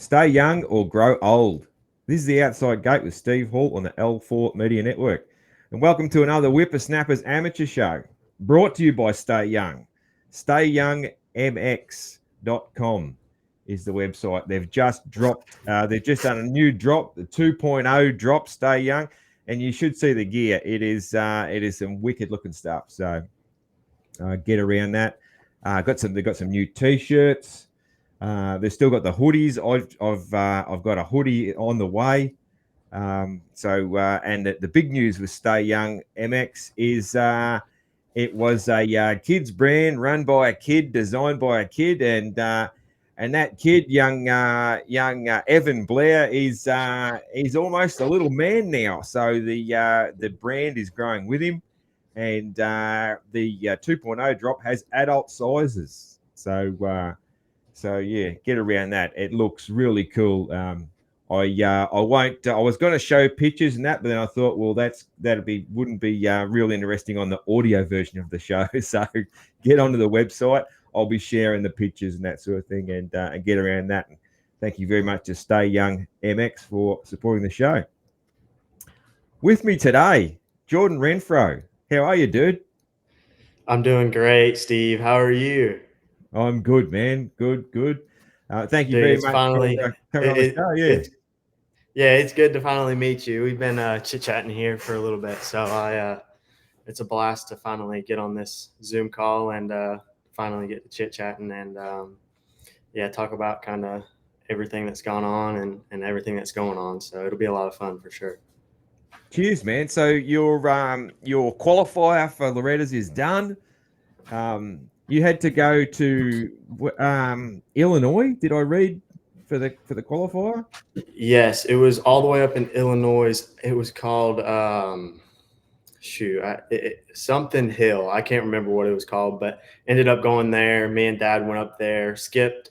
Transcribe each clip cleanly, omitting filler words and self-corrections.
Stay young or grow old. This is the Outside Gate with Steve Hall on the L4 Media Network. And welcome to another Whippersnappers Amateur Show, brought to you by Stay Young. StayYoungMX.com is the website. They've just done a new drop, the 2.0 drop, Stay Young, and you should see the gear. It is some wicked looking stuff. So get around that. They've got some new T-shirts. They've still got the hoodies. I've got a hoodie on the way. And the big news with Stay Young MX is it was a kids brand run by a kid, designed by a kid, and that kid, young Evan Blair, is he's almost a little man now. So the brand is growing with him, and the 2.0 drop has adult sizes. So yeah, get around that. It looks really cool. I was going to show pictures and that, but then I thought, well, wouldn't be real interesting on the audio version of the show. So get onto the website. I'll be sharing the pictures and that sort of thing, and get around that. And thank you very much to Stay Young MX for supporting the show. With me today, Jordan Renfro. How are you, dude? I'm doing great, Steve. How are you? I'm good, man. Good. Thank you Dude, very it's much finally for coming on the show. Yeah. it's good to finally meet you. We've been chit-chatting here for a little bit, so it's a blast to finally get on this Zoom call and finally get to chit-chatting and talk about kind of everything that's gone on and everything that's going on. So it'll be a lot of fun for sure. Cheers, man. So your qualifier for Loretta's is done. You had to go to Illinois. Did I read for the qualifier? Yes, it was all the way up in Illinois. It was called something Hill. I can't remember what it was called, but ended up going there. Me and Dad went up there, skipped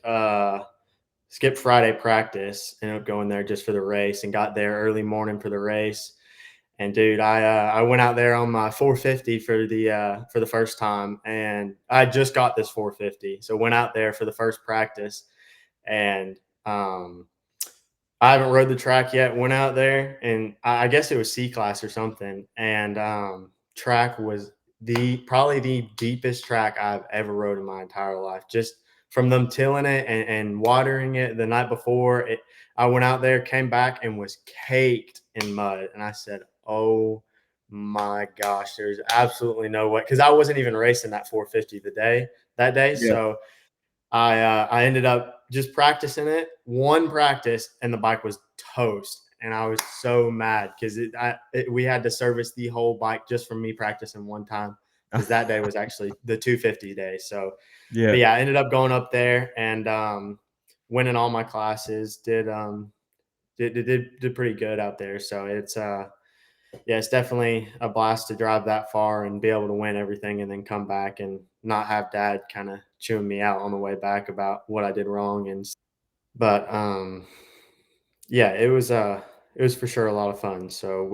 Friday practice, ended up going there just for the race, and got there early morning for the race. And dude, I went out there on my 450 for the first time, and I just got this 450, so went out there for the first practice, and I haven't rode the track yet. Went out there, and I guess it was C class or something, and track was probably the deepest track I've ever rode in my entire life. Just from them tilling it and watering it the night before, I went out there, came back, and was caked in mud, and I said, "Oh my gosh, there's absolutely no way," because I wasn't even racing that 450 that day, Yeah. so I ended up just practicing it one practice, and the bike was toast, and I was so mad because we had to service the whole bike just from me practicing one time, because that day was actually the 250 day. So Yeah. but yeah, I ended up going up there and winning all my classes. Did pretty good out there. So it's definitely a blast to drive that far and be able to win everything and then come back and not have Dad kind of chewing me out on the way back about what I did wrong. But it was for sure a lot of fun. So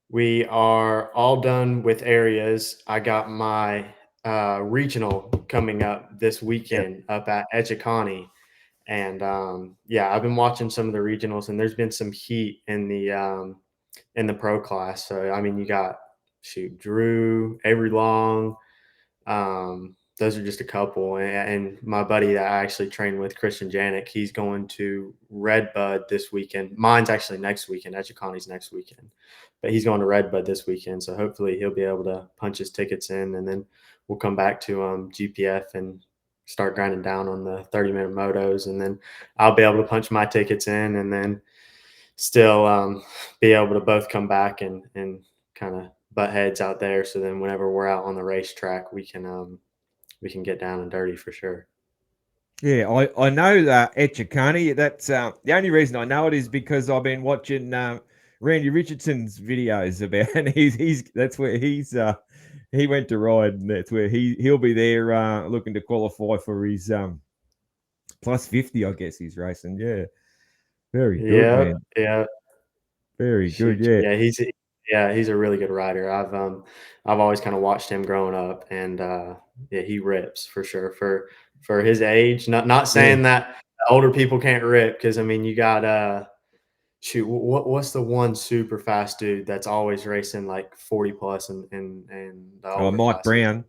we are all done with areas. I got my regional coming up this weekend up at Etchiconee. And I've been watching some of the regionals, and there's been some heat in the pro class. So I mean, you got Drew, Avery Long. Those are just a couple. And my buddy that I actually trained with, Christian Janik, he's going to Redbud this weekend. Mine's actually next weekend. Etchiconee's next weekend, but he's going to Redbud this weekend. So hopefully he'll be able to punch his tickets in, and then we'll come back to GPF and start grinding down on the 30-minute motos, and then I'll be able to punch my tickets in, and then still be able to both come back and kind of butt heads out there. So then whenever we're out on the racetrack, we can get down and dirty for sure. Yeah, I know that Etchiconee. That's the only reason I know it is because I've been watching Randy Richardson's videos about, and that's where he went to ride, and that's where he'll be there looking to qualify for his plus 50, I guess he's racing. Yeah, very good, man. Yeah, Very good. Yeah, he's a really good rider. I've always kind of watched him growing up, and he rips for sure for his age. Not saying that older people can't rip because I mean you got shoot what's the one super fast dude that's always racing like 40 plus in the Oh, older Mike classes? Brown.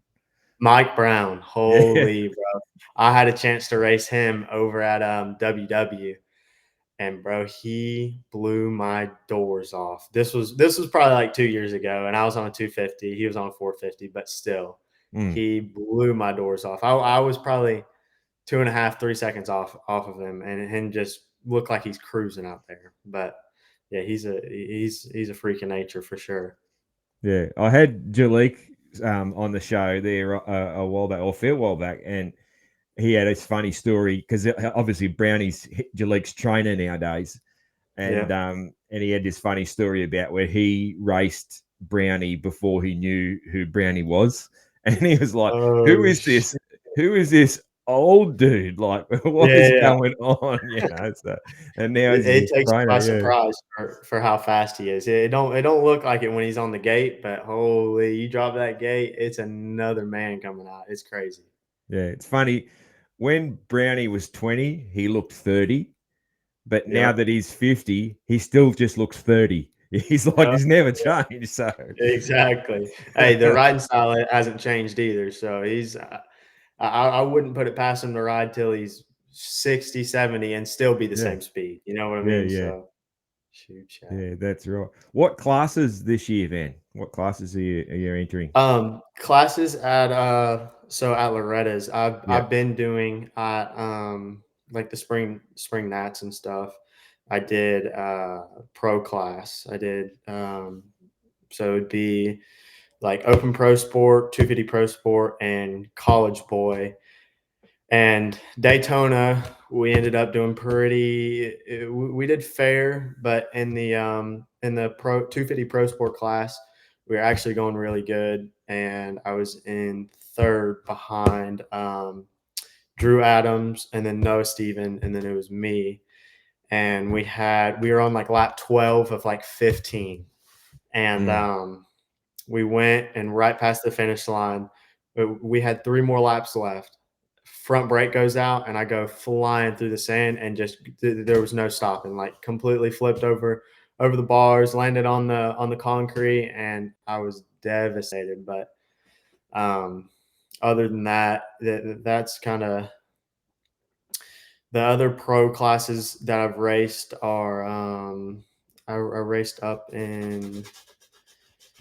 Mike Brown. Yeah. Holy bro. I had a chance to race him over at WW. And bro, he blew my doors off. This was probably like 2 years ago, and I was on a 250. He was on a 450, but still, Mm. he blew my doors off. I was probably 2.5, 3 seconds off of him, and him just looked like he's cruising out there. But yeah, he's a freak of nature for sure. Yeah, I had Jalik on the show there a while back, or a fair while back, and he had this funny story because obviously Brownie's Jalik's trainer nowadays, Yeah. And he had this funny story about where he raced Brownie before he knew who Brownie was, and he was like, "Who Oh is this? Who is this old dude? Like, what yeah, is yeah. going on?" So, and now It, he's it his takes you by trainer. Yeah, surprise for how fast he is. It don't look like it when he's on the gate, but holy, you drop that gate, it's another man coming out. It's crazy. yeah. It's funny when Brownie was 20, he looked 30. But now Yep. that he's 50, he still just looks 30. He's like, Yep. he's never changed. So, Exactly. Hey, the riding style hasn't changed either. So I wouldn't put it past him to ride till he's 60, 70 and still be the yeah, same speed. You know what I yeah, mean? yeah, So shoot, chat. yeah, that's right. What classes this year, then? What classes are you entering? Classes at at Loretta's, Yeah. I've been doing at like the spring nats and stuff. I did pro class. I did so it'd be like open pro sport, 250 pro sport, and college boy. And Daytona, we ended up doing we did fair, but in the pro 250 pro sport class, we were actually going really good, and I was in third behind Drew Adams, and then Noah Steven, and then it was me, and we were on like lap 12 of like 15, and Mm, we went and right past the finish line, we had 3 more laps left. Front brake goes out, and I go flying through the sand, and just there was no stopping. Like completely flipped over the bars, landed on the concrete, and I was devastated. But um, other than that, that's kind of the other pro classes that I've raced are. I raced up in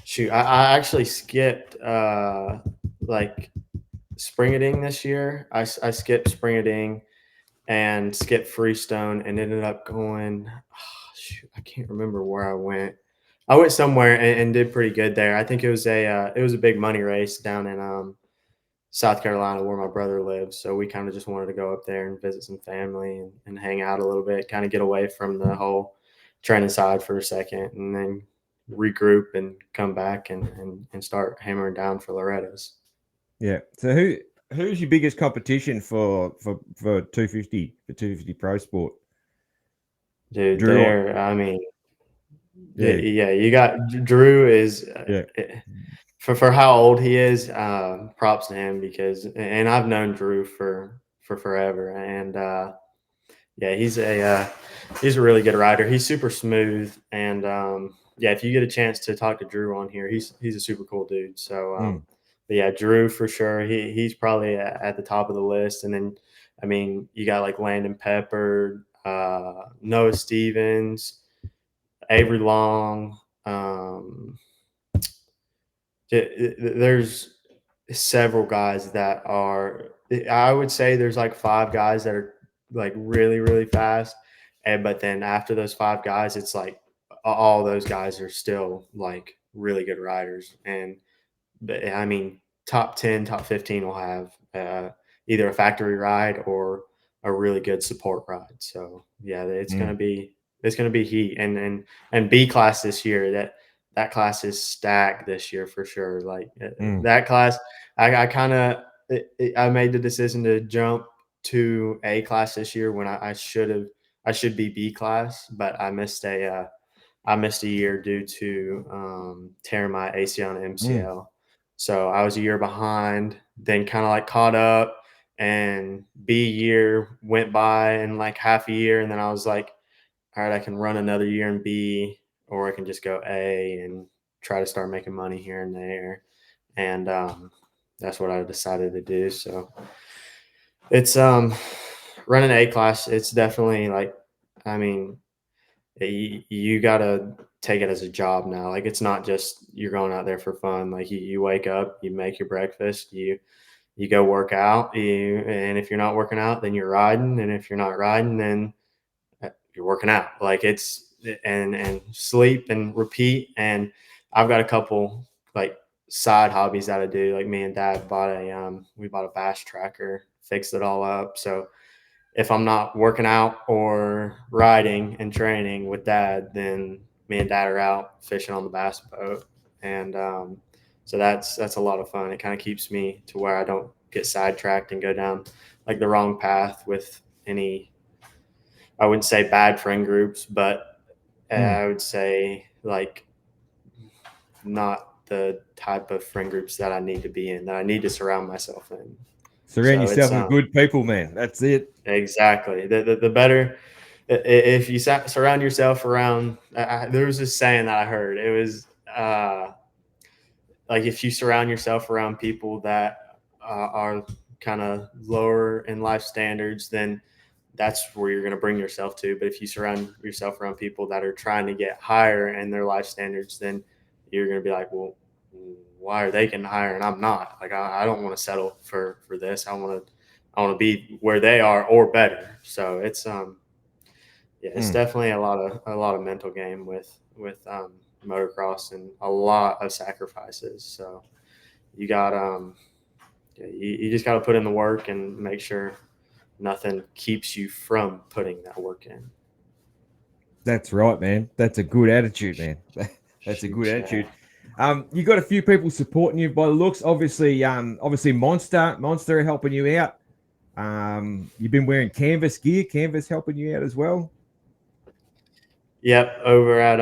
shoot. I actually skipped like springeting this year. I skipped springeting and skipped freestone and ended up going. Shoot, I can't remember where I went. I went somewhere and did pretty good there. I think it was a big money race down in South Carolina where my brother lives. So we kind of just wanted to go up there and visit some family and hang out a little bit, kind of get away from the whole training side for a second, and then regroup and come back and start hammering down for Loretta's. yeah. So who's your biggest competition for 250 pro sport? Dude, Drew. I mean, Yeah, yeah, you got Drew is yeah. for how old he is. Props to him because, and I've known Drew for forever, and yeah, he's a really good rider. He's super smooth, and yeah, if you get a chance to talk to Drew on here, he's a super cool dude. So, Mm, but yeah, Drew for sure. He's probably at the top of the list, and then I mean, you got like Landon Pepper, Noah Stevens, Avery Long. There's several guys that are. I would say there's like 5 guys that are like really really fast, and but then after those 5 guys, it's like all those guys are still like really good riders. And but I mean, top 10, top 15 will have either a factory ride or a really good support ride. So yeah, mm, it's gonna be heat, and B class this year. That class is stacked this year for sure. Like mm, that class, I kind of I made the decision to jump to A class this year when I should be B class, but I missed a year due to tearing my ACL and mm. MCL. So I was a year behind, then kind of like caught up, and B year went by in like half a year, and then I was like, all right, I can run another year in B, or I can just go A and try to start making money here and there. And that's what I decided to do. So it's running A class. It's definitely like, I mean, you gotta take it as a job now. Like it's not just you're going out there for fun. Like you wake up, you make your breakfast, you go work out, and if you're not working out, then you're riding, and if you're not riding, then you're working out. Like it's and sleep and repeat. And I've got a couple like side hobbies that I do. Like me and Dad bought we bought a bass tracker, fixed it all up. So if I'm not working out or riding and training with Dad, then me and Dad are out fishing on the bass boat. And so that's a lot of fun. It kind of keeps me to where I don't get sidetracked and go down like the wrong path with any, I wouldn't say bad friend groups, but I would say like not the type of friend groups that I need to be in, that I need to surround myself in. Surround So yourself it's with good people, man. That's it. exactly the better if you surround yourself around. There was this saying that I heard. It was like if you surround yourself around people that are kind of lower in life standards, then that's where you're going to bring yourself to. But if you surround yourself around people that are trying to get higher in their life standards, then you're going to be like, well, why are they getting higher and I'm not? Like I don't want to settle for this. I want to be where they are or better. So it's yeah, it's definitely a lot of mental game with motocross, and a lot of sacrifices. So you got yeah, you just got to put in the work and make sure nothing keeps you from putting that work in. That's right, man. That's a good attitude, man. That's a good attitude. You got a few people supporting you by the looks. Obviously Monster helping you out. You've been wearing Canvas gear, Canvas helping you out as well. Yep, over at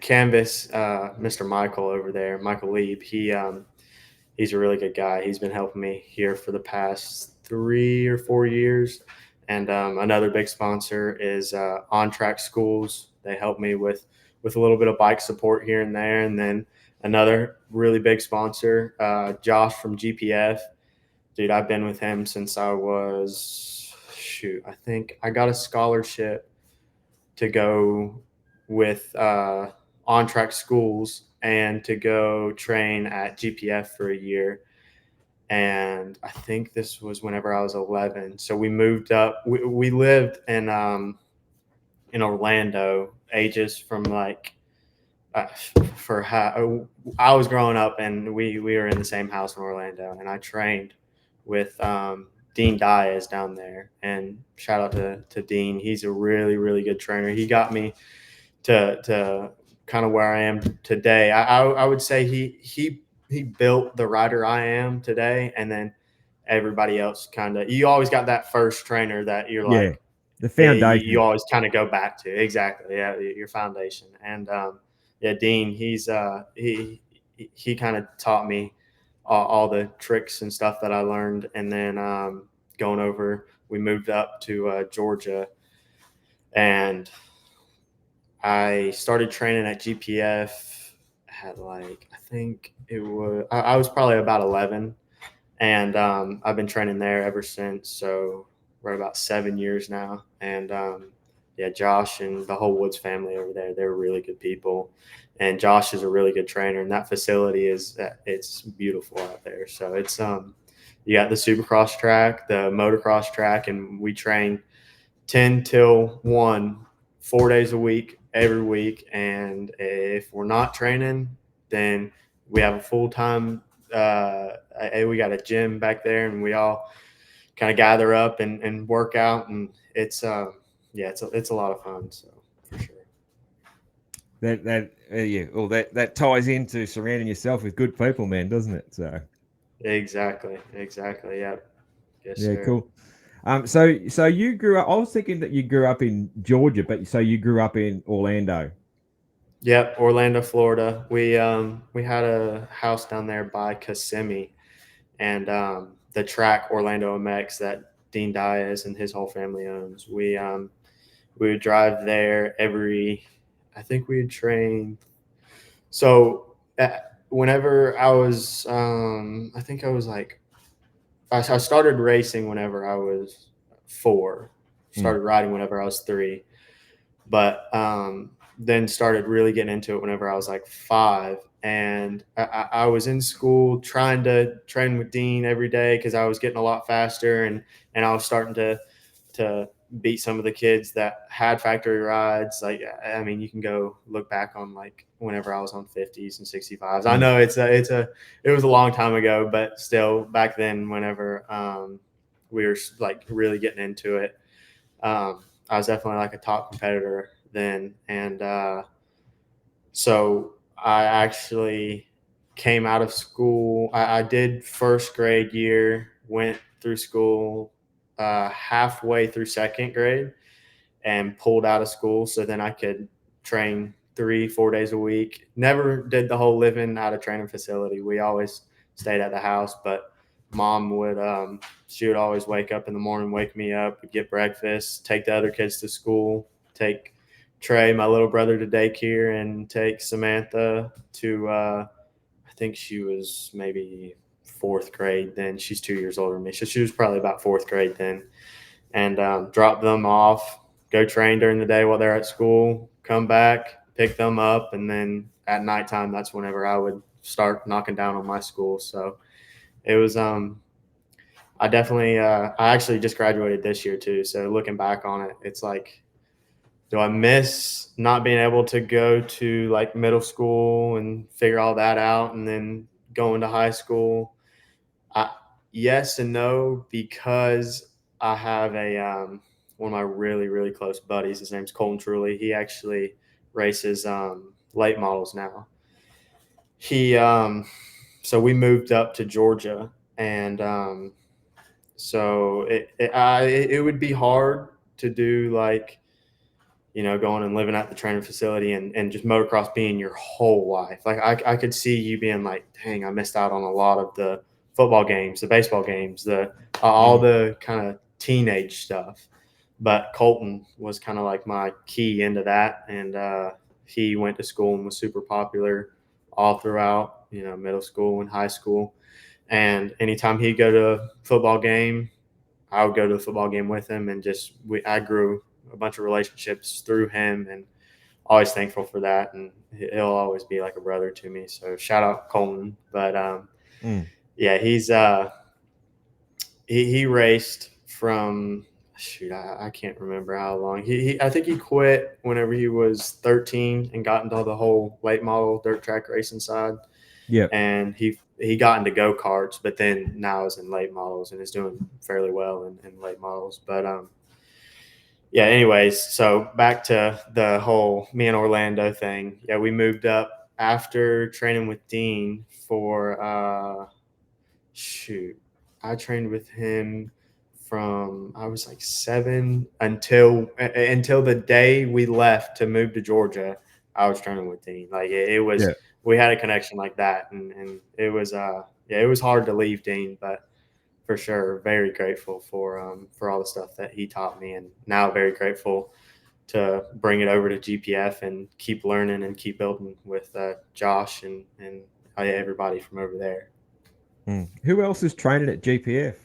Canvas, Mr. Michael over there, Michael Lieb. He's a really good guy. He's been helping me here for the past 3 or 4 years. And another big sponsor is On Track Schools. They help me with a little bit of bike support here and there. And then another really big sponsor, Josh from GPF. Dude, I've been with him since I was, I think I got a scholarship to go with On Track Schools and to go train at GPF for a year. And I think this was whenever I was 11. So we moved up. We lived in Orlando, ages from like for how I was growing up, and we were in the same house in Orlando, and I trained with Dean Diaz down there. And shout out to Dean. He's a really good trainer. He got me to kind of where I am today. I would say he built the rider I am today, and then everybody else kind of, you always got that first trainer that you're like, the foundation. you always kind of go back to. Exactly, yeah, your foundation. And yeah, Dean, he kind of taught me all the tricks and stuff that I learned. And then going over, we moved up to Georgia, and I started training at GPF at like, I think it was, I was probably about 11. And I've been training there ever since. So we're about 7 years now. And yeah, Josh and the whole Woods family over there, they're really good people. And Josh is a really good trainer. And that facility it's beautiful out there. So it's, you got the supercross track, the motocross track, and we train 10 till 1, 4 days a week, every week. And if we're not training, then we have a full-time we got a gym back there, and we all kind of gather up and work out, and it's yeah, it's a lot of fun. So for sure. That ties into surrounding yourself with good people, man, doesn't it? So Exactly. Yeah. Yes, yeah, sir. cool. So you grew up. I was thinking that you grew up in Georgia, but so you grew up in Orlando. Yep, Orlando, Florida. We had a house down there by Kissimmee, and the track Orlando MX that Dean Diaz and his whole family owns. We would drive there I think we would train. So whenever I was, I think I was like, I started racing whenever I was 4, started riding whenever I was 3, but then started really getting into it whenever I was like 5. And I was in school trying to train with Dean every day because I was getting a lot faster, and I was starting to beat some of the kids that had factory rides. Like, I mean, you can go look back on like whenever I was on 50s and 65s. I know it was a long time ago, but still back then, whenever we were like really getting into it, I was definitely like a top competitor then. And so I actually came out of school. I did first grade year, went through school halfway through second grade, and pulled out of school so then I could train 3-4 days a week. Never did the whole living out of training facility. We always stayed at the house, but mom would she would always wake up in the morning, wake me up, get breakfast, take the other kids to school, take Trey, my little brother, to daycare, and take Samantha to I think she was maybe 4th grade then. She's 2 years older than me, so she was probably about 4th grade then. And drop them off, go train during the day while they're at school, come back, pick them up, and then at nighttime, that's whenever I would start knocking down on my school. So it was I definitely I actually just graduated this year too. So looking back on it, it's like, do I miss not being able to go to like middle school and figure all that out and then going to high school? Yes and no, because I have one of my really, really close buddies. His name's Colton Truly. He actually races late models now. So we moved up to Georgia, and so it would be hard to do, like, going and living at the training facility and just motocross being your whole life. Like I could see you being like, dang, I missed out on a lot of the football games, the baseball games, all the kind of teenage stuff. But Colton was kind of like my key into that. And he went to school and was super popular all throughout, middle school and high school. And anytime he'd go to a football game, I would go to the football game with him, and I grew a bunch of relationships through him, and always thankful for that. And he'll always be like a brother to me. So shout out Coleman. But yeah, he raced from, I can't remember how long. I think he quit whenever he was 13 and got into the whole late model dirt track racing side. Yeah. And he got into go-karts, but then now is in late models and is doing fairly well in late models. But yeah, anyways, so back to the whole me and Orlando thing. Yeah, we moved up after training with Dean for I trained with him from I was like 7 until the day we left to move to Georgia. I was training with Dean. Like it was, we had a connection like that, and it was it was hard to leave Dean, but for sure, very grateful for all the stuff that he taught me, and now very grateful to bring it over to GPF and keep learning and keep building with Josh and everybody from over there. Who else is training at GPF?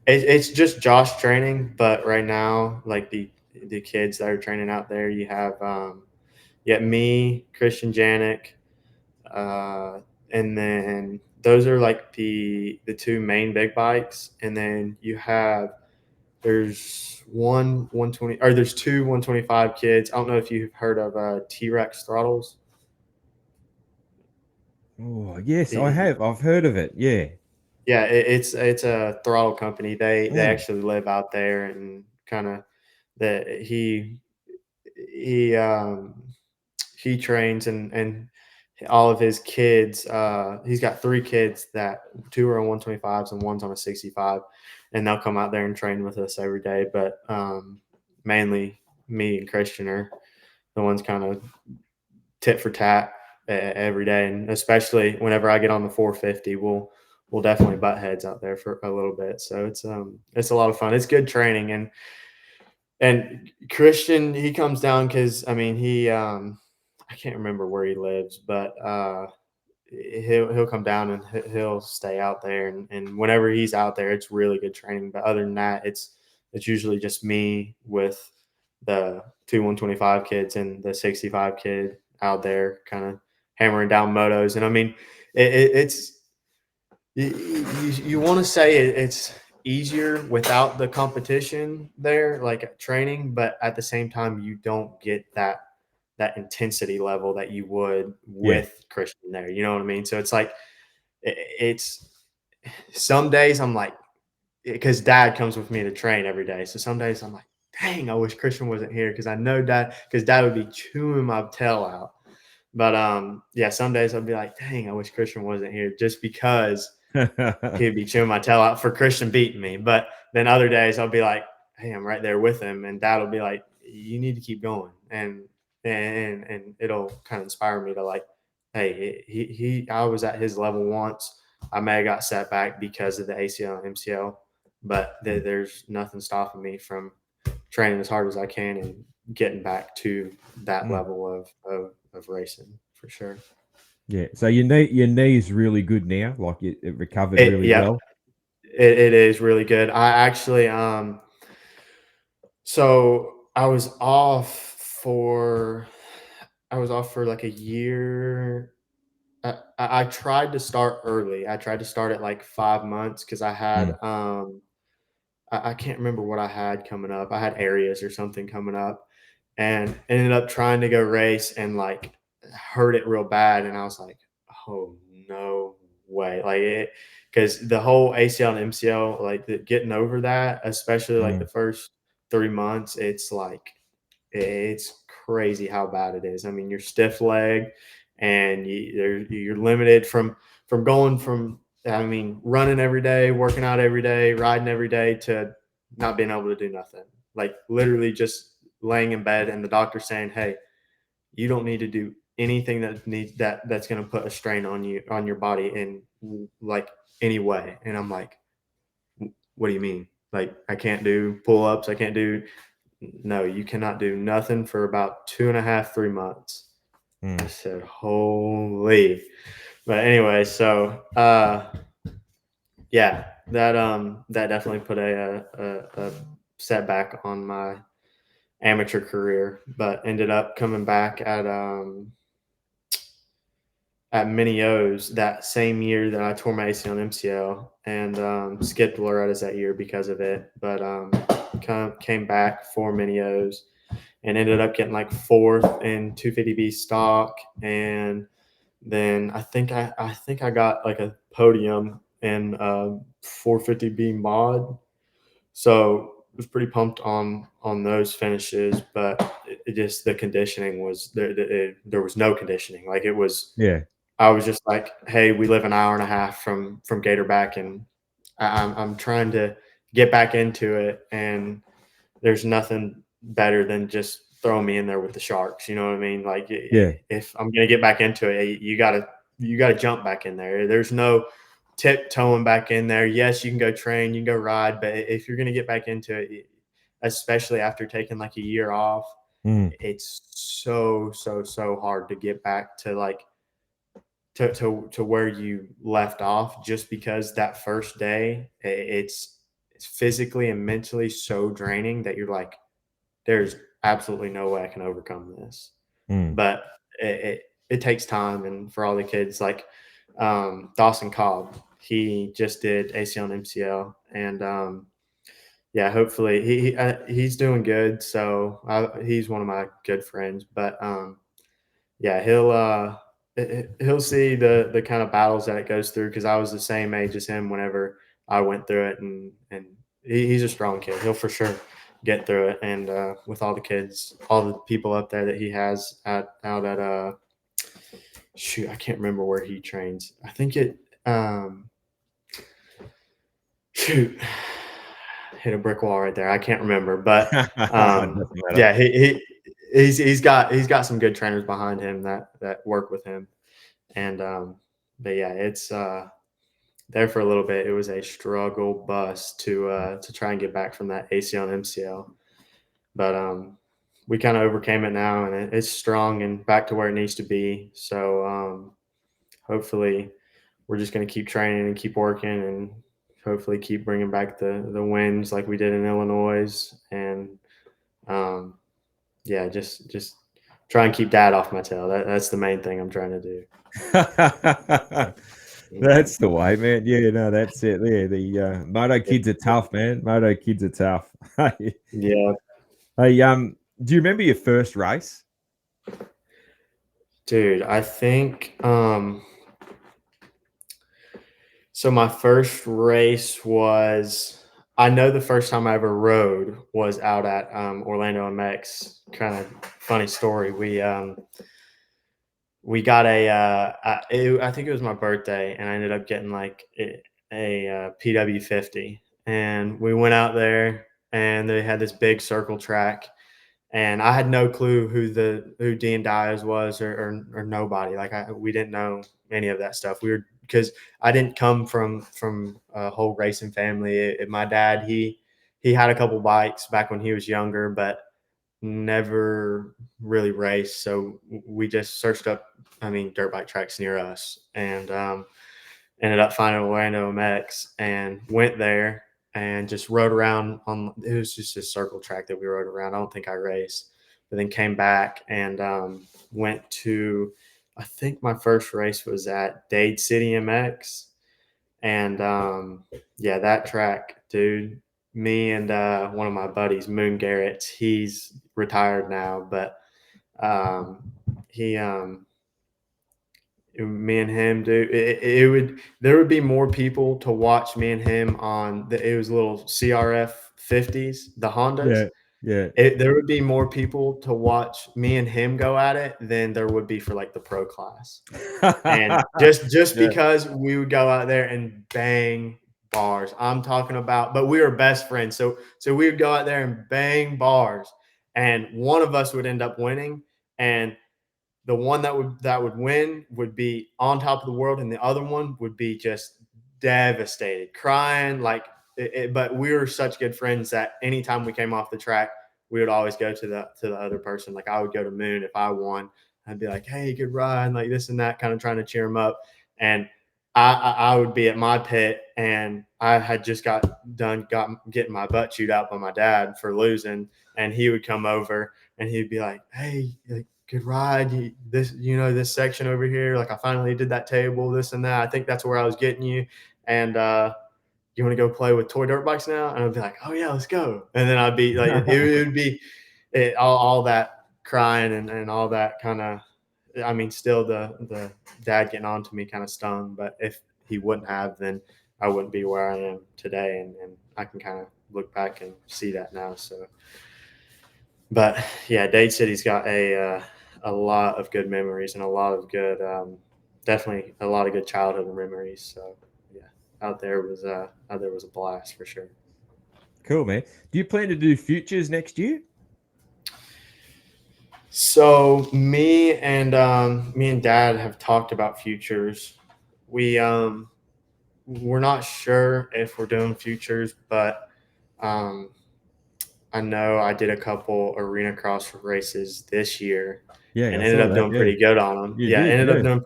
It's just Josh training, but right now, like the kids that are training out there, you have me, Christian Janik, and then those are like the 2 main big bikes, and then there's 120 or there's 2 125 kids. I don't know if you've heard of T-Rex throttles. Oh yes, I have. I've heard of it. Yeah. Yeah, it's a throttle company. They actually live out there, and kind of he trains, and all of his kids. He's got 3 kids that 2 are on 125s and one's on a 65, and they'll come out there and train with us every day. But mainly me and Christian are the ones kind of tit for tat every day, and especially whenever I get on the 450, we'll definitely butt heads out there for a little bit. So it's a lot of fun. It's good training. And Christian, he comes down because I mean I can't remember where he lives, but he'll come down and he'll stay out there, and whenever he's out there, it's really good training. But other than that, it's usually just me with the 125 kids and the 65 kid out there, kind of hammering down motos. And I mean, it's you want to say it's easier without the competition there, like training, but at the same time, you don't get that intensity level that you would Yeah. with Christian there. You know what I mean? So it's like it's some days I'm like, because dad comes with me to train every day. So some days I'm like, dang, I wish Christian wasn't here because I know dad, because dad would be chewing my tail out. But yeah, some days I'll be like, dang, I wish Christian wasn't here just because he'd be chewing my tail out for Christian beating me. But then other days I'll be like, hey, I'm right there with him, and dad will be like, you need to keep going, and it'll kind of inspire me to like, hey, I was at his level once. I may have got set back because of the ACL and MCL, but there's nothing stopping me from training as hard as I can and getting back to that level of racing for sure. Yeah. So your knee is really good now. Like it recovered really Yep, well. it is really good. I actually so I was off for like a year. I tried to start early. I tried to start at like 5 months because I had Mm. I can't remember what I had coming up. I had areas or something coming up, and ended up trying to go race and like hurt it real bad. And I was like, oh no way. Like it, because the whole ACL and MCL, like getting over that, especially like the Mm. first 3 months, it's like, it's crazy how bad it is. I mean, you're stiff leg, and you're limited from going from, I mean, running every day, working out every day, riding every day, to not being able to do nothing. Like literally just laying in bed, and the doctor saying, "Hey, you don't need to do anything that's going to put a strain on you, on your body in like any way." And I'm like, "What do you mean? Like I can't do pull ups? I can't do?" No, you cannot do nothing for about 2.5, 3 months. I Mm. said, holy. But anyway, so yeah, that definitely put a setback on my amateur career, but ended up coming back at Mini O's that same year that I tore my ACL and MCL, and skipped Loretta's that year because of it. But came back for Mini O's and ended up getting like fourth in 250B stock, and then I think I got like a podium in 450B mod. So I was pretty pumped on those finishes, but it just, the conditioning was there. There was no conditioning. Like it was, Yeah. I was just like, hey, we live an hour and a half from Gatorback, and I'm trying to get back into it, and there's nothing better than just throwing me in there with the sharks. You know what I mean? Like Yeah. if I'm gonna get back into it, you gotta jump back in there. There's no tiptoeing back in there. Yes, you can go train, you can go ride, but if you're gonna get back into it, especially after taking like a year off, Mm. it's so hard to get back to like to where you left off, just because that first day it's physically and mentally so draining that you're like, there's absolutely no way I can overcome this. Mm. But it takes time. And for all the kids, like Dawson Cobb, he just did ACL and MCL, and yeah, hopefully he's doing good. So he's one of my good friends. But yeah, he'll see the kind of battles that it goes through, because I was the same age as him whenever I went through it, and he's a strong kid. He'll for sure get through it. And with all the kids, all the people up there that he has out at shoot, I can't remember where he trains. I think it shoot, hit a brick wall right there. I can't remember, but Doesn't matter. yeah, he's got some good trainers behind him that work with him. And but yeah, there for a little bit. It was a struggle bus to try and get back from that ACL and MCL, but we kind of overcame it now, and it's strong and back to where it needs to be. So hopefully, we're just going to keep training and keep working, and hopefully keep bringing back the wins like we did in Illinois, and um, yeah, just try and keep dad off my tail. That's the main thing I'm trying to do. That's the way, man. Yeah, no, that's it. Yeah, the moto kids are tough, man. Moto kids are tough. Yeah, Hey, do you remember your first race? dude, I think so my first race was, I know the first time I ever rode was out at Orlando MX. Kind of funny story. We got I think it was my birthday, and I ended up getting like a PW50, and we went out there, and they had this big circle track, and I had no clue who Dean Diaz was, or nobody. Like we didn't know any of that stuff. We were, because I didn't come from a whole racing family. My dad, he had a couple bikes back when he was younger, but never really raced. So we just searched up, dirt bike tracks near us, and ended up finding Orlando MX and went there and just rode around on. It was just a circle track that we rode around. I don't think I raced, but then came back and went to. I think my first race was at Dade City MX, and yeah, that track, dude. Me and one of my buddies, Moon Garrett, he's retired now, but he me and him, dude, it would, there would be more people to watch me and him on it was little CRF 50s, the Hondas. Yeah, yeah. There would be more people to watch me and him go at it than there would be for like the pro class. And just Yeah. because we would go out there and bang bars, I'm talking about, but we were best friends. So we would go out there and bang bars, and one of us would end up winning, and the one that would win would be on top of the world, and the other one would be just devastated, crying like but we were such good friends that anytime we came off the track, we would always go to the other person. Like I would go to Moon if I won. I'd be like, "Hey, good ride," like this and that, kind of trying to cheer him up. And I would be at my pit, and I had just got getting my butt chewed out by my dad for losing, and he would come over and he'd be like, "Hey, like, good ride. This section over here. Like I finally did that table, this and that. I think that's where I was getting you. And you want to go play with toy dirt bikes now?" And I'd be like, "Oh yeah, let's go." And then I'd be like, it would be all that crying and all that kind of. Still the dad getting on to me kind of stung, but if he wouldn't have, then I wouldn't be where I am today, and I can kind of look back and see that now. So, but yeah, Dade City's got a lot of good memories and a lot of good, definitely a lot of good childhood memories. So yeah, out there was a blast for sure. Cool, man. Do you plan to do futures next year? So me and Dad have talked about futures. We're not sure if we're doing futures, but um, I know I did a couple arena cross races this year Yeah, and I ended saw up that. doing Yeah, pretty good on them. you Yeah, did. ended up Yeah. doing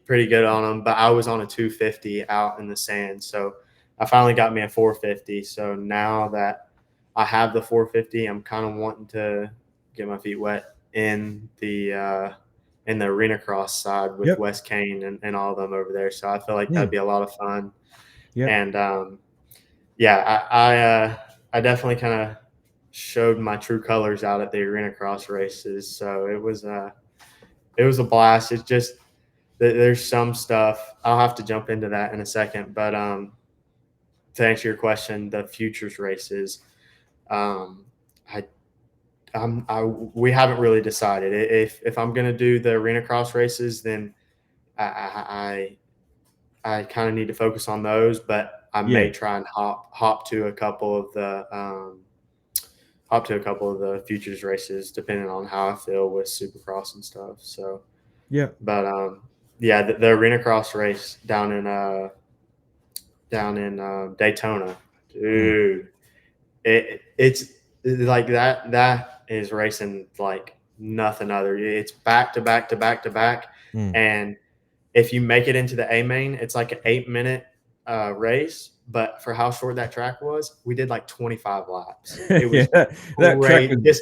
pretty good on them, but I was on a 250 out in the sand. So I finally got me a 450. So now that I have the 450, I'm kind of wanting to get my feet wet in the arena cross side with Yep. Wes Kane and all of them over there. So I feel like Yeah. that'd be a lot of fun. Yep. And yeah, I definitely kind of showed my true colors out at the arena cross races. So it was a blast. It's just there's some stuff, I'll have to jump into that in a second, but to answer your question, the futures races, um, I we haven't really decided. If I'm gonna do the arena cross races, then I kind of need to focus on those, but I Yeah. may try and hop to a couple of the futures races depending on how I feel with Supercross and stuff. So, Yep. but yeah, the arena cross race down in down in Daytona. Dude, it's like that is racing like nothing other. It's back to back to back to back. And if you make it into the A main, it's like an 8-minute race. But for how short that track was, we did like 25 laps. It was that track great.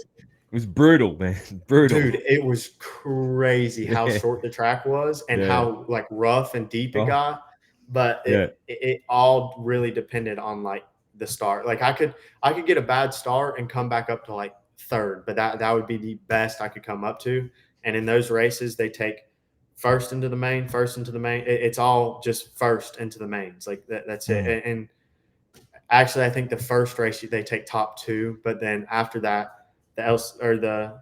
was brutal, man. Brutal. Dude, it was crazy how short the track was and how like rough and deep it got. But it all really depended on like the start. Like I could get a bad start and come back up to like third, but that would be the best I could come up to. And in those races, they take first into the main. It's all just first into the mains. Like that's it. And actually, I think the first race they take top 2, but then after that, the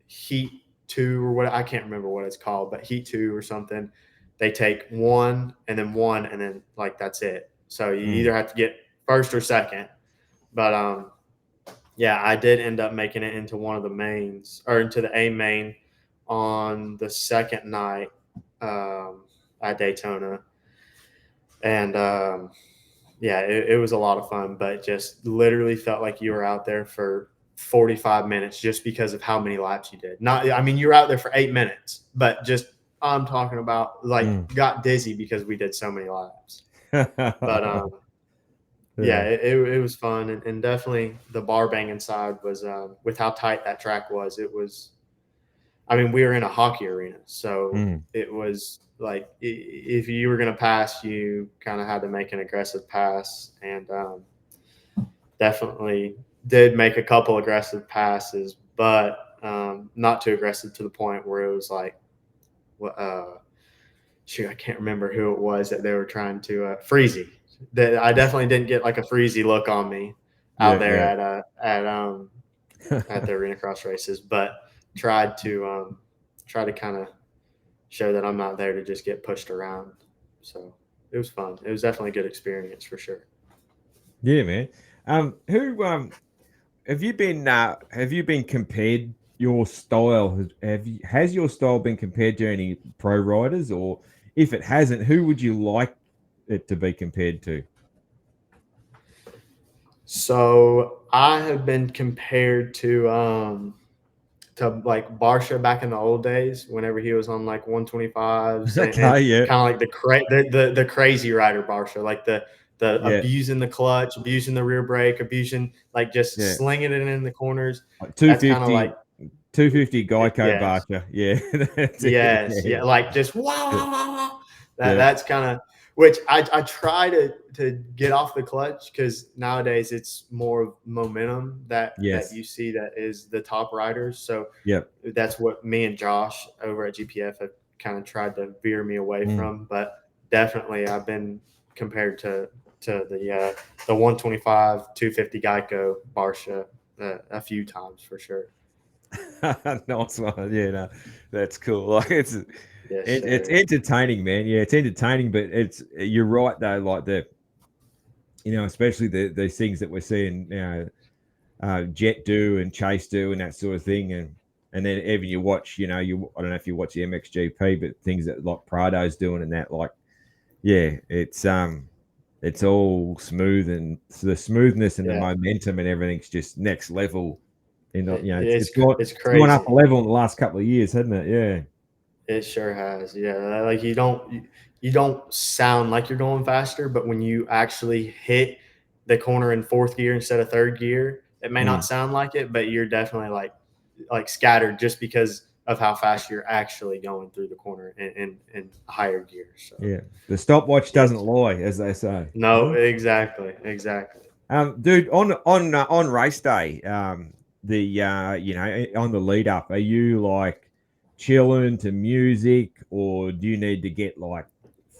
heat 2 or what, I can't remember what it's called, but heat 2 or something, they take 1 and then like that's it. So you either have to get first or second. But yeah, I did end up making it into one of the mains, or into the A main on the second night at Daytona. And yeah, it was a lot of fun, but just literally felt like you were out there for 45 minutes just because of how many laps you did. I mean, you were out there for 8 minutes, but just I'm talking about like got dizzy because we did so many laps. But yeah, it was fun, and definitely the bar banging side was with how tight that track was. It was, I mean, we were in a hockey arena, so it was like if you were going to pass, you kind of had to make an aggressive pass, and definitely did make a couple aggressive passes, but not too aggressive to the point where it was like, shoot, I can't remember who it was that they were trying to Freezy. That I definitely didn't get like a Freezy look on me out there at the arena cross races, but tried to kind of show that I'm not there to just get pushed around. So it was fun. It was definitely a good experience for sure. Yeah, man. Who have you been compared your style? Has your style been compared to any pro riders, or if it hasn't, who would you like it to be compared to? So I have been compared to like Barsha back in the old days, whenever he was on like 125s, and kind of like the crazy rider Barsha, like the abusing the clutch, abusing the rear brake, abusing like just slinging it in the corners. Like 250, that's kind of like 250 Geico Barsha. Yeah, like just wow. That's kind of, which I try to get off the clutch, because nowadays it's more of momentum that you see that is the top riders. So that's what me and Josh over at GPF have kind of tried to veer me away from. But definitely I've been compared to the 125, 250 Geico Barsha a few times for sure. Nice one. Yeah, no, that's cool. Like it's entertaining, man. Yeah, it's entertaining, but you're right though. Like especially these things that we're seeing, Jet do and Chase do and that sort of thing, and then even you watch, I don't know if you watch the MXGP, but things that like Prado's doing and that, like, it's all smooth, and the smoothness and the momentum and everything's just next level. It's gone up a level in the last couple of years, hasn't it? Yeah, it sure has. Yeah, like you don't sound like you're going faster, but when you actually hit the corner in fourth gear instead of third gear, it may not sound like it, but you're definitely like scattered just because of how fast you're actually going through the corner in higher gear. So yeah, the stopwatch doesn't lie, as they say. No, exactly. Dude, on race day, on the lead up, are you like chilling to music, or do you need to get like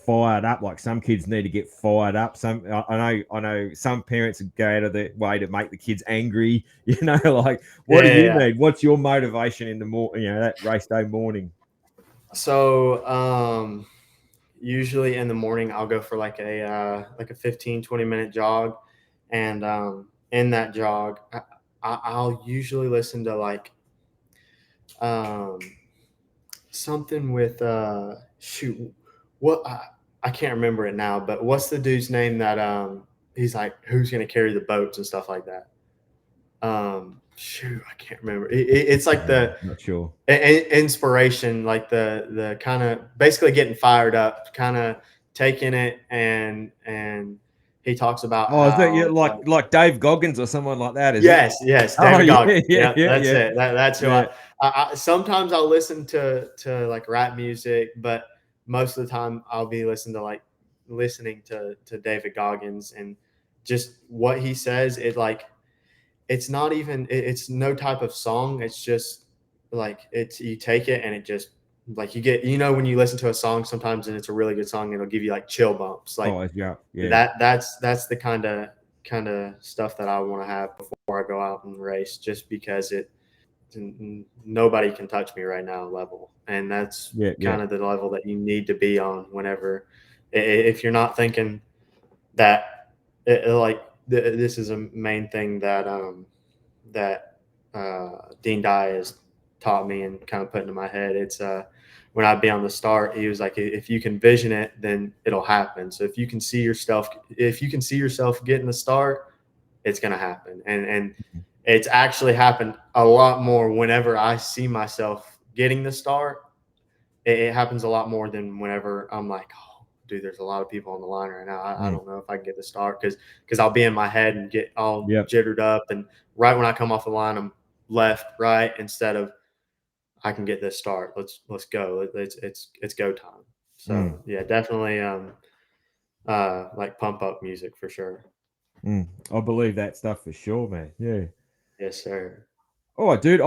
fired up? Like some kids need to get fired up. I know some parents go out of their way to make the kids angry. Like what do you need? What's your motivation in the that race day morning? So usually in the morning I'll go for like a 15-20 minute jog, and in that jog I'll usually listen to like something with I can't remember it now, but what's the dude's name that he's like, who's going to carry the boats and stuff like that? Shoot, I can't remember. It's like the Not sure. inspiration, like the kind of basically getting fired up, kind of taking it, and he talks about Oh, is that you how like Dave Goggins or someone like that? Is it? yes, Oh David Goggins. yeah, yeah, Yeah, yeah, that's yeah, it. That's who yeah. I sometimes I'll listen to like rap music, but most of the time I'll be listening to David Goggins, and just what he says. It's not even it's no type of song. It's just like it's you take it and it just like you get when you listen to a song sometimes and it's a really good song, it'll give you like chill bumps. Like Oh yeah, yeah. that's the kind of stuff that I want to have before I go out and race, just because nobody can touch me right now level, and that's Yeah, yeah. kind of the level that you need to be on whenever if you're not thinking that like this is a main thing that Dean Dye has taught me and kind of put into my head. It's when I'd be on the start, he was like, if you can vision it, then it'll happen. So if you can see yourself getting the start, it's going to happen. And it's actually happened a lot more whenever I see myself getting the start. It happens a lot more than whenever I'm like, oh, dude, there's a lot of people on the line right now. I Mm. don't know if I can get the start because I'll be in my head and get all Yep. jittered up. And right when I come off the line, I'm left, right, instead of I can get this start. Let's go. It's go time. Mm. So yeah, definitely like pump up music for sure. Mm. I believe that stuff for sure, man. Yeah. Yes, sir. All right, dude.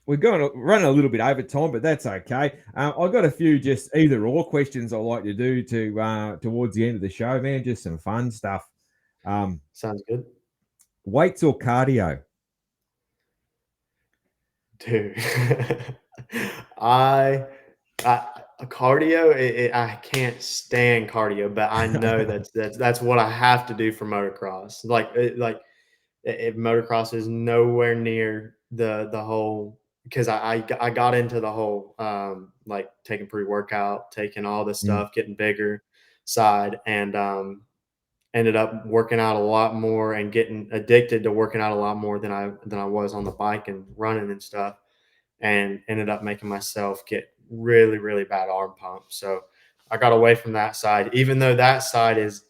We're going to run a little bit over time, but that's okay. I've got a few just either or questions I like to do to towards the end of the show, man. Just some fun stuff. Um, Sounds good. Weights or cardio? Dude. I cardio, I can't stand cardio, but I know that's what I have to do for motocross. If motocross is nowhere near the whole, because I got into the whole like taking pre-workout, taking all this Mm. stuff, getting bigger side, and ended up working out a lot more and getting addicted to working out a lot more than I was on the bike and running and stuff, and ended up making myself get really, really bad arm pumps. So I got away from that side, even though that side is,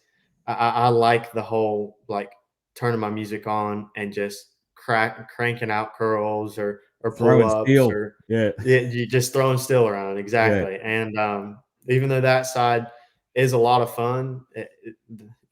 I like the whole like turning my music on and just cranking out curls or pull Throwing ups steel. or Yeah. you just throwing still around. Yeah. Exactly. And even though that side is a lot of fun,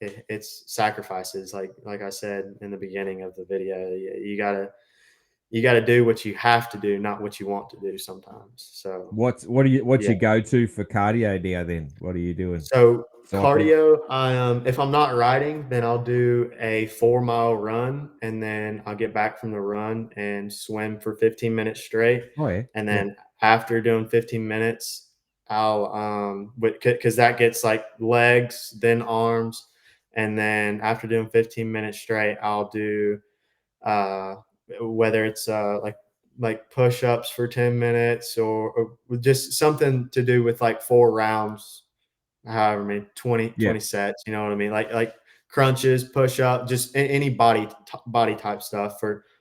it's sacrifices. Like I said in the beginning of the video, you gotta do what you have to do, not what you want to do sometimes. So What's yeah. your go to for cardio now? Then what are you doing? So Cycling. cardio, if I'm not riding, then I'll do a 4 mile run, and then I'll get back from the run and swim for 15 minutes straight. Oh yeah. And Yeah. then after doing 15 minutes, I'll because that gets like legs, then arms, and then after doing 15 minutes straight, I'll do uh, whether it's like push-ups for 10 minutes or just something to do with like 4 rounds, however many, 20 Yeah. 20 sets, you know what I mean, like crunches, push-up, just any body type stuff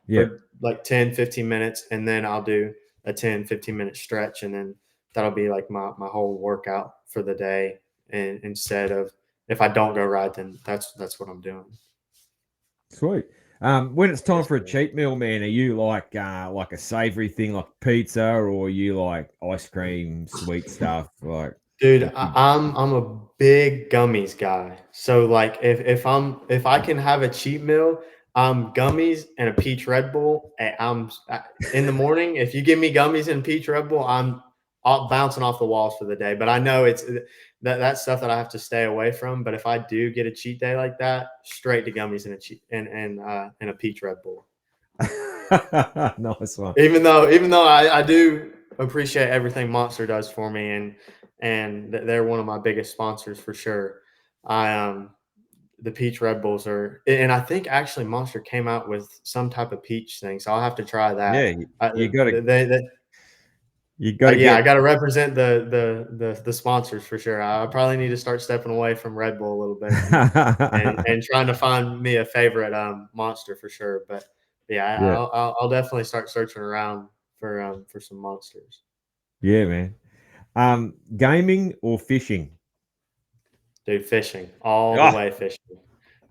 Yeah. for like 10-15 minutes, and then I'll do a 10-15 minute stretch, and then that'll be like my whole workout for the day. And instead of, if I don't go ride, then that's what I'm doing. Sweet. When it's time Yes, for a sir. cheat meal, man, are you like a savory thing like pizza, or are you like ice cream, sweet stuff? Like, Dude, what's your, I'm a big gummies guy. So like if I can have a cheat meal, gummies and a peach Red Bull. In the morning. If you give me gummies and peach Red Bull, I'm bouncing off the walls for the day. But I know it's that's stuff that I have to stay away from. But if I do get a cheat day like that, straight to gummies and a cheat and a peach Red Bull. nice one? Even though I do appreciate everything Monster does for me, and they're one of my biggest sponsors for sure. I The peach Red Bulls are, and I think actually Monster came out with some type of peach thing, so I'll have to try Yeah, that. you got to. They You got to Yeah, I get. got to represent the sponsors for sure. I probably need to start stepping away from Red Bull a little bit and trying to find me a favorite monster for sure. But yeah, Yeah, I'll definitely start searching around for some monsters. yeah, man. Gaming or fishing? Dude, fishing all the Oh, way, fishing.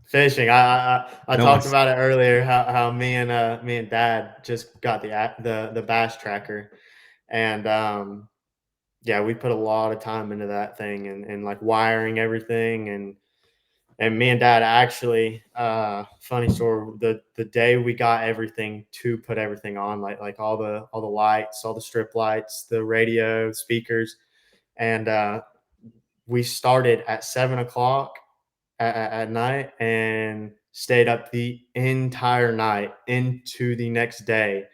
Fishing. I talked nice. about it earlier. How me and Dad just got the bass tracker, and yeah, we put a lot of time into that thing and like wiring everything and me and Dad actually funny story, the day we got everything to put everything on, like all the lights, all the strip lights, the radio speakers, and we started at 7 o'clock at night and stayed up the entire night into the next day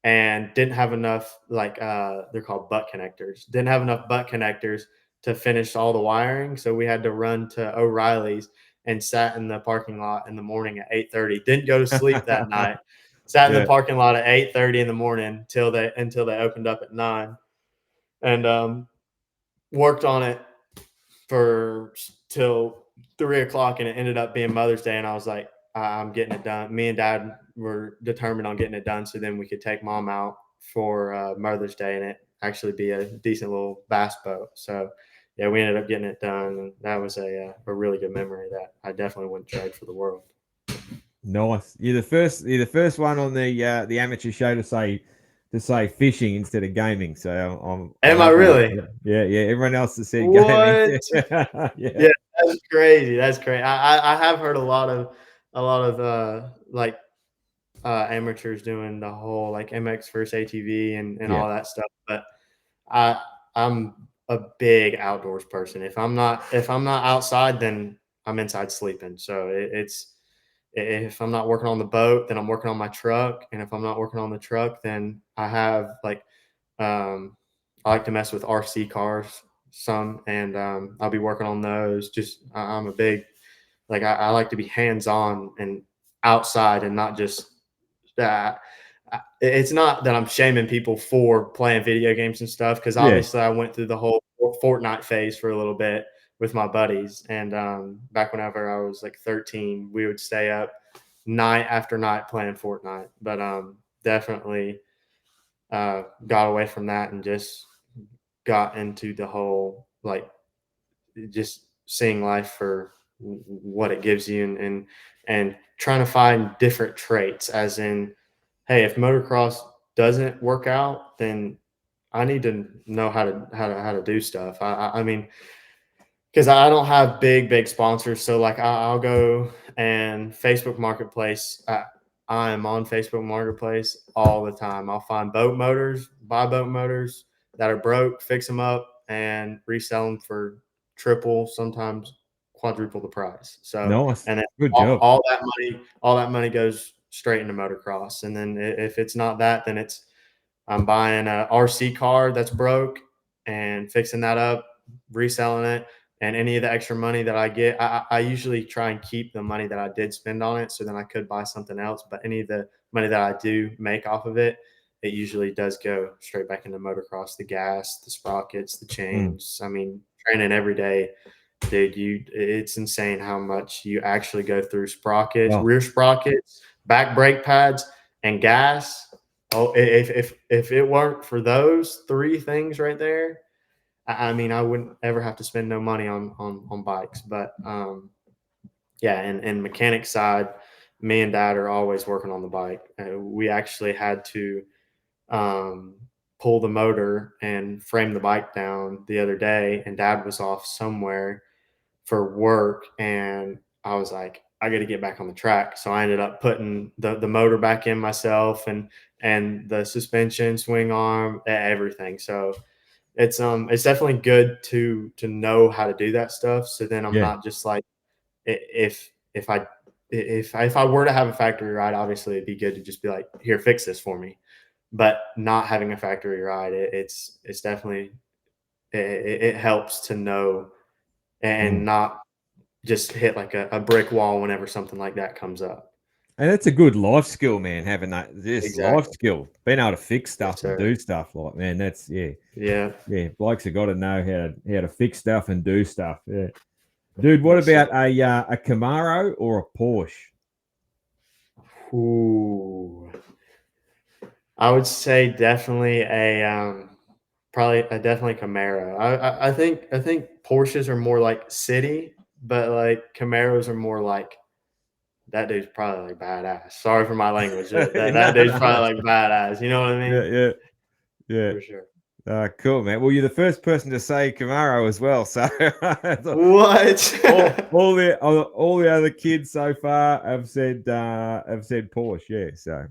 and didn't have enough they're called butt connectors, didn't have enough butt connectors to finish all the wiring, so we had to run to O'Reilly's and sat in the parking lot in the morning at 8:30. Didn't go to sleep that night, sat in the Yeah. parking lot at 8:30 in the morning until they opened up at 9, and worked on it for till 3 o'clock, and it ended up being Mother's Day. And I was like, I'm getting it done. Me and Dad were determined on getting it done, so then we could take Mom out for Mother's Day, and it actually be a decent little bass boat. So yeah, we ended up getting it done, and that was a really good memory that I definitely wouldn't trade for the world. Nice. You're the first. You're the first one on the amateur show to say fishing instead of gaming. So I'm Am I happy with really? that. Yeah, yeah. Everyone else has said gaming. What? Yeah, Yeah, that's crazy. That's crazy. I have heard a lot of amateurs doing the whole like MX versus ATV and yeah. all that stuff. But I I'm a big outdoors person. If I'm not outside, then I'm inside sleeping. So it's if I'm not working on the boat, then I'm working on my truck, and if I'm not working on the truck, then I have um, I like to mess with RC cars some, and I'll be working on those. Just I'm a big I like to be hands on and outside and not just that. It's not that I'm shaming people for playing video games and stuff because Yeah. obviously I went through the whole Fortnite phase for a little bit with my buddies, and back whenever I was like 13, we would stay up night after night playing Fortnite. But definitely got away from that and just got into the whole just seeing life for what it gives you and trying to find different traits as in hey, if motocross doesn't work out, then I need to know how to do stuff. I mean, because I don't have big sponsors, so like I'll go and Facebook Marketplace. I am on Facebook Marketplace all the time. I'll find boat motors, buy boat motors that are broke, fix them up, and resell them for triple, sometimes quadruple the price. So, Nice. and then Good job. all that money goes straight into motocross. And then if it's not that, then I'm buying a RC car that's broke and fixing that up, reselling it, and any of the extra money that I get, I usually try and keep the money that I did spend on it, so then I could buy something else. But any of the money that I do make off of it, it usually does go straight back into motocross, the gas, the sprockets, the Mm. chains. I mean, training every day, dude, it's insane how much you actually go through sprockets, Oh, rear sprockets, back brake pads, and gas. Oh, if it weren't for those three things right there, I mean, I wouldn't ever have to spend no money on bikes. But yeah, and mechanic side, me and Dad are always working on the bike. We actually had to um, pull the motor and frame the bike down the other day, and Dad was off somewhere for work, and I was like, I got to get back on the track. So I ended up putting the motor back in myself and the suspension, swing arm, everything. So it's definitely good to know how to do that stuff. So then I'm yeah. not just like if I were to have a factory ride, obviously it'd be good to just be like, here, fix this for me. But not having a factory ride, it's definitely it helps to know and Mm. not just hit like a brick wall whenever something like that comes up. And it's a good life skill, man, having that this life Exactly. skill, being able to fix Yes, stuff and sir. do stuff like, man, that's Yeah. blokes have got to know how to fix stuff and do stuff. Yeah. Dude, what Yes, about sir. a Camaro or a Porsche? Ooh. I would say definitely probably a definitely Camaro. I think Porsches are more like city, but like Camaros are more like that dude's probably like badass. Sorry for my language. That No, dude's no, no. probably like badass. You know what I Yeah, mean? yeah, yeah. For sure. Cool, man. Well, you're the first person to say Camaro as well. So What? all the other kids so far have said Porsche. Yeah, so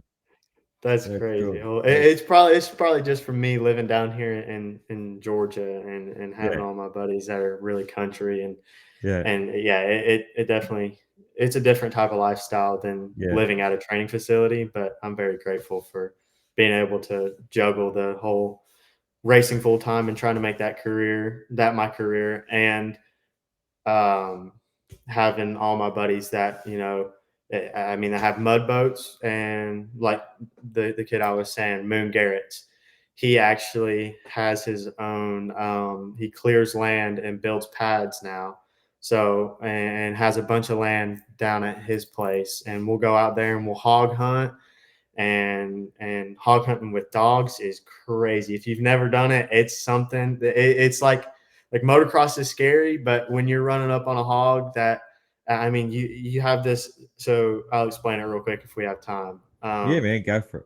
That's that's crazy. cool. Well, That's, it's probably just for me living down here in Georgia and having yeah, all my buddies that are really country yeah, and yeah, it definitely it's a different type of lifestyle than yeah, living at a training facility, but I'm very grateful for being able to juggle the whole racing full time and trying to make that my career and um, having all my buddies that I mean, I have mud boats and like the kid I was saying, Moon Garrett's. He actually has his own. He clears land and builds pads now. So and has a bunch of land down at his place, and we'll go out there and we'll hog hunt and hog hunting with dogs is crazy. If you've never done it, it's something. It's like motocross is scary, but when you're running up on a hog, that I mean, you have this. So I'll explain it real quick if we have time. yeah, man. Go for it.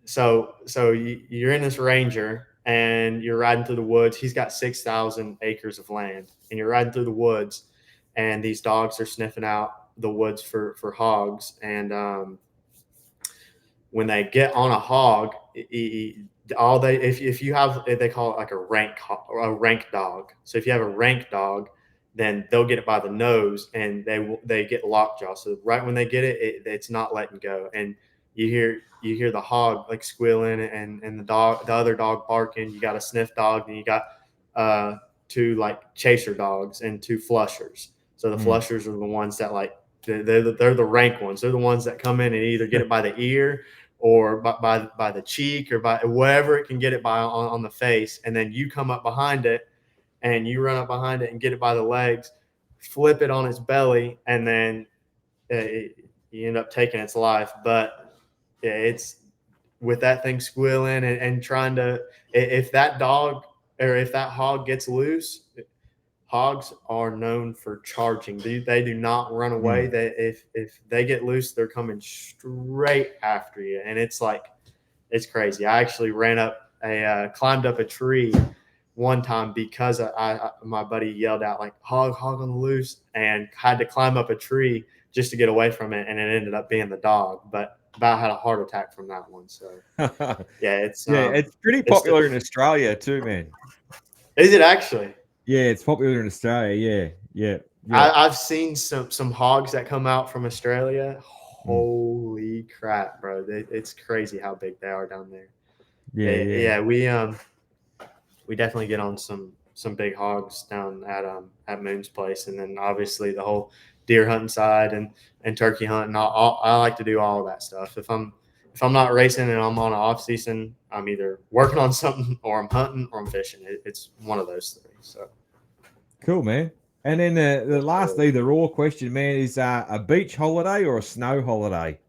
So you're in this Ranger and you're riding through the woods. He's got 6,000 acres of land, and you're riding through the woods, and these dogs are sniffing out the woods for hogs, and when they get on a hog, all they if you have they call it like a rank dog. So if you have a rank dog, then they'll get it by the nose and they get lockjaw. So right when they get it's not letting go, and you hear the hog like squealing and the other dog barking. You got a sniff dog, and you got uh, two like chaser dogs and two flushers. So the Mm. flushers are the ones that like they're the rank ones. They're the ones that come in and either get it by the ear or by the cheek or by whatever it can get it by on the face, and then you come up behind it and you run up behind it and get it by the legs, flip it on its belly, and then you end up taking its life. But yeah, it's with that thing squealing and trying to if that dog or if that hog gets loose, hogs are known for charging. They do not run away. Mm. They if they get loose, they're coming straight after you, and it's crazy. I actually climbed up a tree one time because my buddy yelled out like hog on the loose, and had to climb up a tree just to get away from it, and it ended up being the dog. But about had a heart attack from that one. So yeah, Yeah, it's pretty it's popular in Australia too, man. is it actually? Yeah, it's popular in Australia. Yeah, yeah, yeah. I've seen some hogs that come out from Australia. Mm. Holy crap, bro! It's crazy how big they are down there. Yeah, yeah. Yeah, we definitely get on some big hogs down at Moon's place, and then obviously the whole deer hunting side and turkey hunting. I like to do all of that stuff. If I'm not racing and I'm on an off season, I'm either working on something or I'm hunting or I'm fishing. It's one of those three. So, Cool, man. And then the last so either or question, man, is a beach holiday or a snow holiday?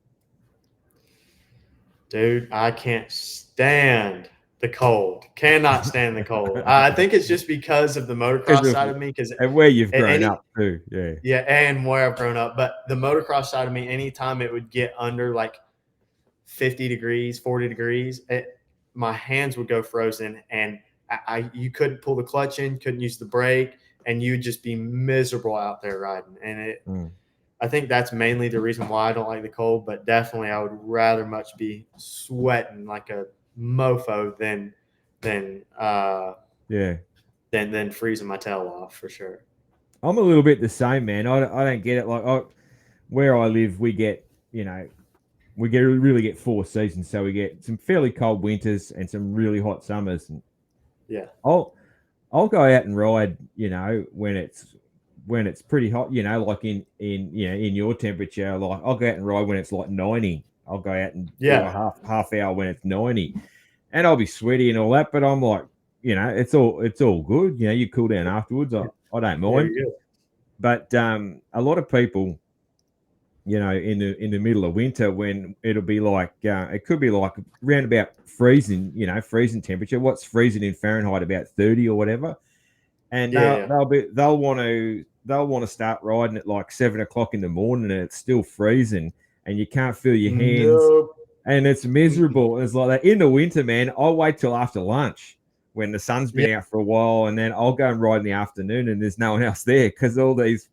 dude, I can't stand the cold. Cannot stand the cold. I think it's just because of the motocross Because of side of me. Because and where you've grown any up too. Yeah. yeah, and where I've grown up. But the motocross side of me, anytime it would get under like 50 degrees, 40 degrees, my hands would go frozen, and you couldn't pull the clutch in, couldn't use the brake, and you'd just be miserable out there riding. And Mm. I think that's mainly the reason why I don't like the cold. But definitely, I would rather much be sweating like a mofo than uh, Yeah. than freezing my tail off for sure. I'm a little bit the same, man. I don't get it. Like where I live, we really get 4 seasons. So we get some fairly cold winters and some really hot summers. And Yeah, I'll go out and ride, when it's when it's pretty hot, like in your temperature, like I'll go out and ride when it's like 90. I'll go out and do a half hour when it's 90, and I'll be sweaty and all that. But I'm like, it's all good. You cool down afterwards. I don't mind. But a lot of people, in the middle of winter, when it'll be like it could be like around about freezing, freezing temperature. What's freezing in Fahrenheit? About 30 or whatever. And they'll want to start riding at like 7 o'clock in the morning, and it's still freezing, and you can't feel your hands, and it's miserable. It's like that in the winter, man. I'll wait till after lunch when the sun's been out for a while, and then I'll go and ride in the afternoon, and there's no one else there because there's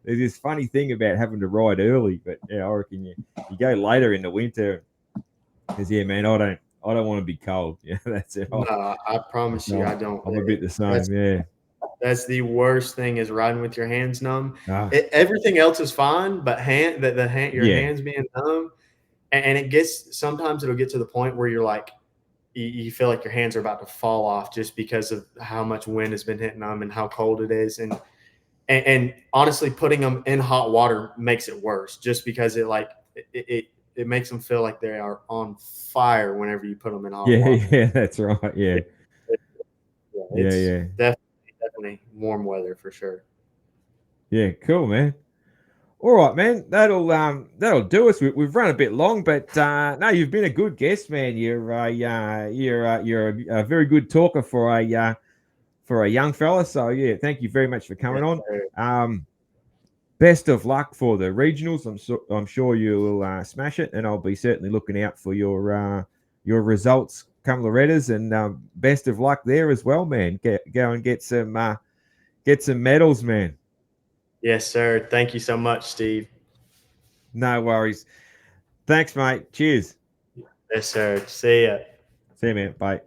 this funny thing about having to ride early. But I reckon you go later in the winter because man, I don't want to be cold. That's it. No, I promise you, I don't. I'm a bit the same. That's the worst thing is riding with your hands numb. Everything else is fine, but your hands being numb, and sometimes it'll get to the point where you're like, you feel like your hands are about to fall off just because of how much wind has been hitting them and how cold it is, and honestly, putting them in hot water makes it worse, just because it makes them feel like they are on fire whenever you put them in hot water. Yeah, that's right. Yeah. Definitely warm weather for sure. Yeah, cool, man. All right, man. That'll do us. We've run a bit long, but no, you've been a good guest, man. You're a very good talker for a young fella. So thank you very much for coming on. Best of luck for the regionals. I'm sure you'll smash it, and I'll be certainly looking out for your results come Loretta's, and best of luck there as well, man. Go and get some medals, man. Yes, sir. Thank you so much, Steve. No worries. Thanks, mate. Cheers. Yes, sir. See ya. See you, man. Bye.